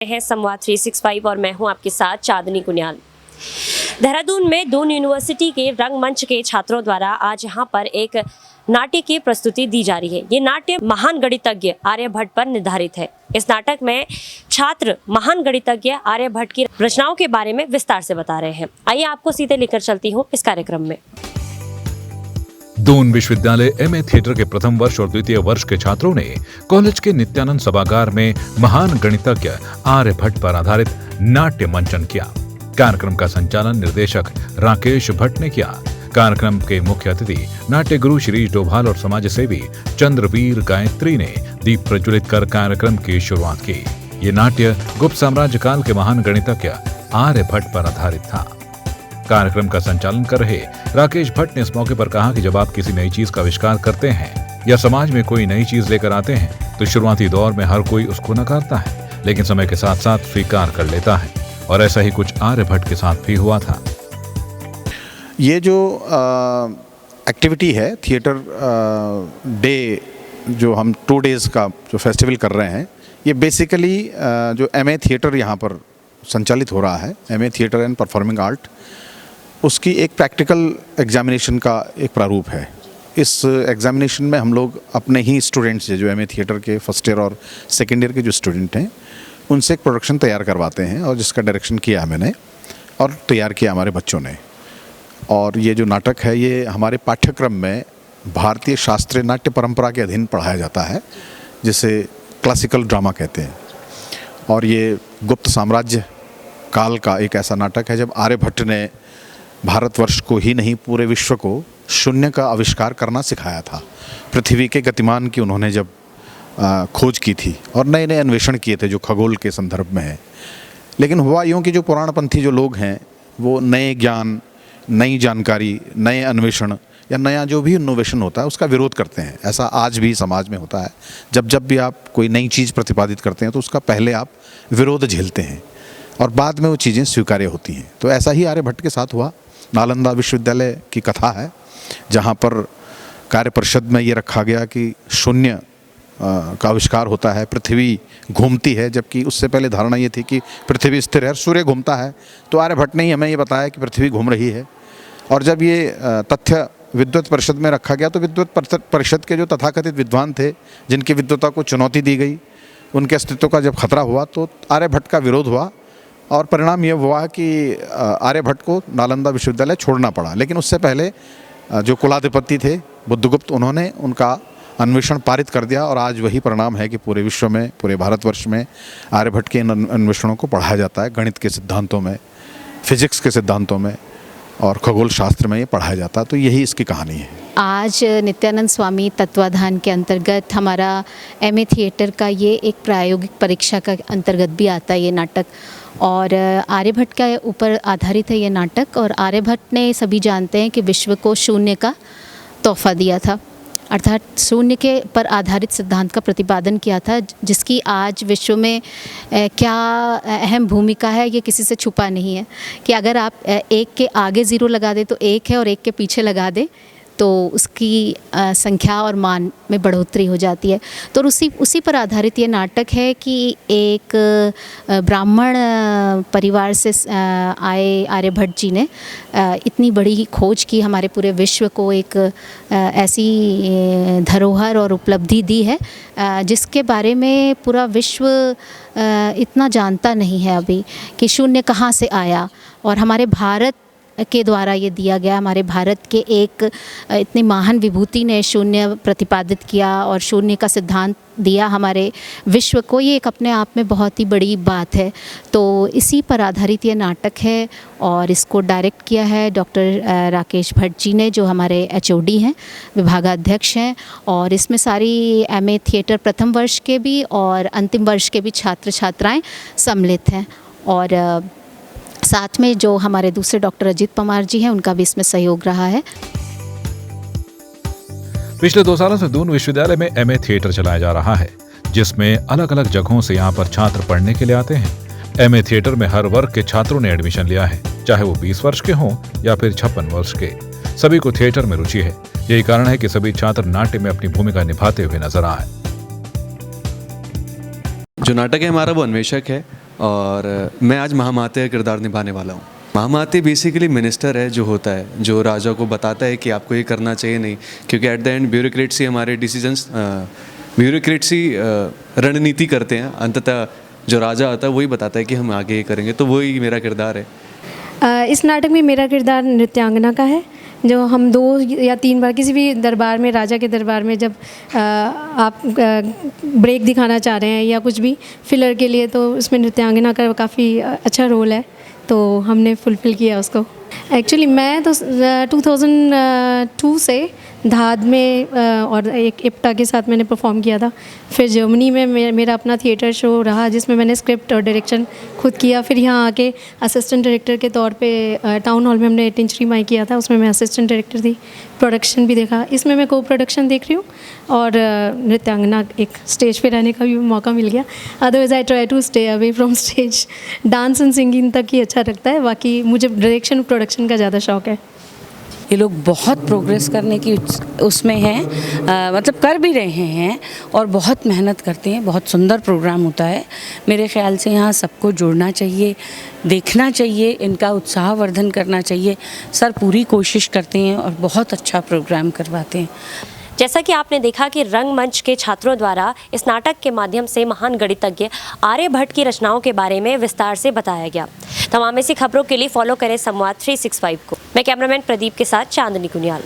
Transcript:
है संवाद 365 और मैं हूं आपके साथ चांदनी कुनियाल। देहरादून में दून यूनिवर्सिटी के रंगमंच के छात्रों द्वारा आज यहां पर एक नाट्य की प्रस्तुति दी जा रही है। ये नाट्य महान गणितज्ञ आर्यभट्ट पर निर्धारित है। इस नाटक में छात्र महान गणितज्ञ आर्यभट्ट की रचनाओं के बारे में विस्तार से बता रहे हैं। आइए आपको सीधे लेकर चलती हूँ इस कार्यक्रम में। दून विश्वविद्यालय एमए थिएटर के प्रथम वर्ष और द्वितीय वर्ष के छात्रों ने कॉलेज के नित्यानंद सभागार में महान गणितज्ञ आर्यभट्ट पर आधारित नाट्य मंचन किया। कार्यक्रम का संचालन निर्देशक राकेश भट्ट ने किया। कार्यक्रम के मुख्य अतिथि नाट्य गुरु शिरीष डोभाल और समाज सेवी चंद्रवीर गायत्री ने दीप प्रज्वलित कर कार्यक्रम की शुरुआत की। ये नाट्य गुप्त साम्राज्य काल के महान गणितज्ञ आर्यभट्ट पर आधारित था। कार्यक्रम का संचालन कर रहे राकेश भट्ट ने इस मौके पर कहा कि जब आप किसी नई चीज का आविष्कार करते हैं या समाज में कोई नई चीज लेकर आते हैं तो शुरुआती दौर में हर कोई उसको नकारता है, लेकिन समय के साथ साथ स्वीकार कर लेता है, और ऐसा ही कुछ आर्यभट्ट के साथ भी हुआ था। ये जो एक्टिविटी है थिएटर डे, जो हम 2 डेज का जो फेस्टिवल कर रहे हैं, ये बेसिकली जो एमए थिएटर यहाँ पर संचालित हो रहा है, MA theatre and performing art, उसकी एक प्रैक्टिकल एग्जामिनेशन का एक प्रारूप है। इस एग्जामिनेशन में हम लोग अपने ही स्टूडेंट्स जो एमए थिएटर के फर्स्ट ईयर और सेकेंड ईयर के जो स्टूडेंट हैं, उनसे एक प्रोडक्शन तैयार करवाते हैं, और जिसका डायरेक्शन किया मैंने और तैयार किया हमारे बच्चों ने। और ये जो नाटक है ये हमारे पाठ्यक्रम में भारतीय शास्त्रीय नाट्य परंपरा के अधीन पढ़ाया जाता है, जिसे क्लासिकल ड्रामा कहते हैं। और ये गुप्त साम्राज्य काल का एक ऐसा नाटक है जब आर्यभट्ट ने भारतवर्ष को ही नहीं पूरे विश्व को शून्य का आविष्कार करना सिखाया था। पृथ्वी के गतिमान की उन्होंने जब खोज की थी और नए नए अन्वेषण किए थे जो खगोल के संदर्भ में है। लेकिन हुआ यूँ कि जो पुराणपंथी जो लोग हैं वो नए ज्ञान, नई जानकारी, नए अन्वेषण या नया जो भी इनोवेशन होता है उसका विरोध करते हैं। ऐसा आज भी समाज में होता है। जब भी आप कोई नई चीज़ प्रतिपादित करते हैं तो उसका पहले आप विरोध झेलते हैं और बाद में वो चीज़ें स्वीकार्य होती हैं। तो ऐसा ही आर्यभट्ट के साथ हुआ। नालंदा विश्वविद्यालय की कथा है जहाँ पर कार्य परिषद में ये रखा गया कि शून्य का आविष्कार होता है, पृथ्वी घूमती है, जबकि उससे पहले धारणा ये थी कि पृथ्वी स्थिर है, सूर्य घूमता है। तो आर्यभट्ट ने ही हमें ये बताया कि पृथ्वी घूम रही है। और जब ये तथ्य विद्वत परिषद में रखा गया तो विद्वत परिषद के जो तथाकथित विद्वान थे, जिनकी विद्वता को चुनौती दी गई, उनके अस्तित्व का जब खतरा हुआ तो आर्यभट्ट का विरोध हुआ, और परिणाम ये हुआ कि आर्यभट्ट को नालंदा विश्वविद्यालय छोड़ना पड़ा। लेकिन उससे पहले जो कुलाधिपति थे बुद्धगुप्त, उन्होंने उनका अन्वेषण पारित कर दिया, और आज वही परिणाम है कि पूरे विश्व में, पूरे भारतवर्ष में आर्यभट्ट के इन अन्वेषणों को पढ़ाया जाता है। गणित के सिद्धांतों में, फिजिक्स के सिद्धांतों में और खगोल शास्त्र में ये पढ़ाया जाता है। तो यही इसकी कहानी है। आज नित्यानंद स्वामी तत्वाधान के अंतर्गत हमारा एमए थिएटर का ये एक प्रायोगिक परीक्षा का अंतर्गत भी आता है ये नाटक, और आर्यभट्ट के ऊपर आधारित है ये नाटक। और आर्यभट्ट ने, सभी जानते हैं कि विश्व को शून्य का तोहफा दिया था, अर्थात शून्य के पर आधारित सिद्धांत का प्रतिपादन किया था, जिसकी आज विश्व में क्या अहम भूमिका है ये किसी से छुपा नहीं है। कि अगर आप 1 के आगे 0 लगा दें तो 1 है, और 1 के पीछे लगा दें तो उसकी संख्या और मान में बढ़ोतरी हो जाती है। तो उसी पर आधारित ये नाटक है कि एक ब्राह्मण परिवार से आए आर्यभट्ट जी ने इतनी बड़ी खोज की, हमारे पूरे विश्व को एक ऐसी धरोहर और उपलब्धि दी है जिसके बारे में पूरा विश्व इतना जानता नहीं है अभी, कि शून्य कहाँ से आया। और हमारे भारत के द्वारा ये दिया गया, हमारे भारत के एक इतनी महान विभूति ने शून्य प्रतिपादित किया और शून्य का सिद्धांत दिया हमारे विश्व को, ये एक अपने आप में बहुत ही बड़ी बात है। तो इसी पर आधारित ये नाटक है, और इसको डायरेक्ट किया है डॉक्टर राकेश भट्ट जी ने, जो हमारे HOD हैं, विभागाध्यक्ष हैं। और इसमें सारी एमए थिएटर प्रथम वर्ष के भी और अंतिम वर्ष के भी छात्र छात्राएँ सम्मिलित हैं। और साथ में जो हमारे दूसरे डॉक्टर अजीत पवार जी हैं, उनका भी इसमें सहयोग रहा है। पिछले 2 सालों से दून विश्वविद्यालय में एमए थिएटर चलाया जा रहा है, जिसमें अलग अलग जगहों से यहाँ पर छात्र पढ़ने के लिए आते हैं। एमए थिएटर में हर वर्ग के छात्रों ने एडमिशन लिया है, चाहे वो 20 वर्ष के हों या फिर 56 वर्ष के। सभी को थिएटर में रुचि है। यही कारण है कि सभी छात्र नाट्य में अपनी भूमिका निभाते हुए नजर आए। जो नाटक है हमारा वो अन्वेषक है, और मैं आज महामाते का किरदार निभाने वाला हूँ। महामाते बेसिकली मिनिस्टर है जो होता है, जो राजा को बताता है कि आपको ये करना चाहिए नहीं, क्योंकि एट द एंड ब्यूरोक्रेट्सी हमारे डिसीजंस, ब्यूरोक्रेट्सी रणनीति करते हैं, अंततः जो राजा आता है वही बताता है कि हम आगे ये करेंगे। तो वही मेरा किरदार है। इस नाटक में मेरा किरदार नृत्यांगना का है, जो हम 2 या 3 बार किसी भी दरबार में, राजा के दरबार में जब आप ब्रेक दिखाना चाह रहे हैं या कुछ भी फिलर के लिए, तो उसमें नृत्यांगना का काफ़ी अच्छा रोल है, तो हमने फुलफ़िल किया उसको। एक्चुअली मैं तो 2002 से धाद में और एक इप्टा के साथ मैंने परफॉर्म किया था। फिर जर्मनी में मेरा अपना थिएटर शो रहा जिसमें मैंने स्क्रिप्ट और डायरेक्शन खुद किया। फिर यहाँ आके असिस्टेंट डायरेक्टर के तौर पे टाउन हॉल में हमने टिंचरी माई किया था, उसमें मैं असिस्टेंट डायरेक्टर थी। प्रोडक्शन भी देखा, इसमें मैं को प्रोडक्शन देख रही हूँ और नृत्यांगना एक स्टेज पे रहने का भी मौका मिल गया। Otherwise I try to stay away from stage. Dance and singing तक ही अच्छा लगता है, बाकी मुझे डायरेक्शन प्रोडक्शन का ज़्यादा शौक है। ये लोग बहुत प्रोग्रेस करने की उसमें हैं, मतलब कर भी रहे हैं और बहुत मेहनत करते हैं। बहुत सुंदर प्रोग्राम होता है। मेरे ख्याल से यहाँ सबको जुड़ना चाहिए, देखना चाहिए, इनका उत्साहवर्धन करना चाहिए। सर पूरी कोशिश करते हैं और बहुत अच्छा प्रोग्राम करवाते हैं। जैसा कि आपने देखा कि रंगमंच के छात्रों द्वारा इस नाटक के माध्यम से महान गणितज्ञ आर्यभट्ट की रचनाओं के बारे में विस्तार से बताया गया। तमाम ऐसी खबरों के लिए फॉलो करें संवाद 365 को। मैं कैमरामैन प्रदीप के साथ चांदनी कुनियाल।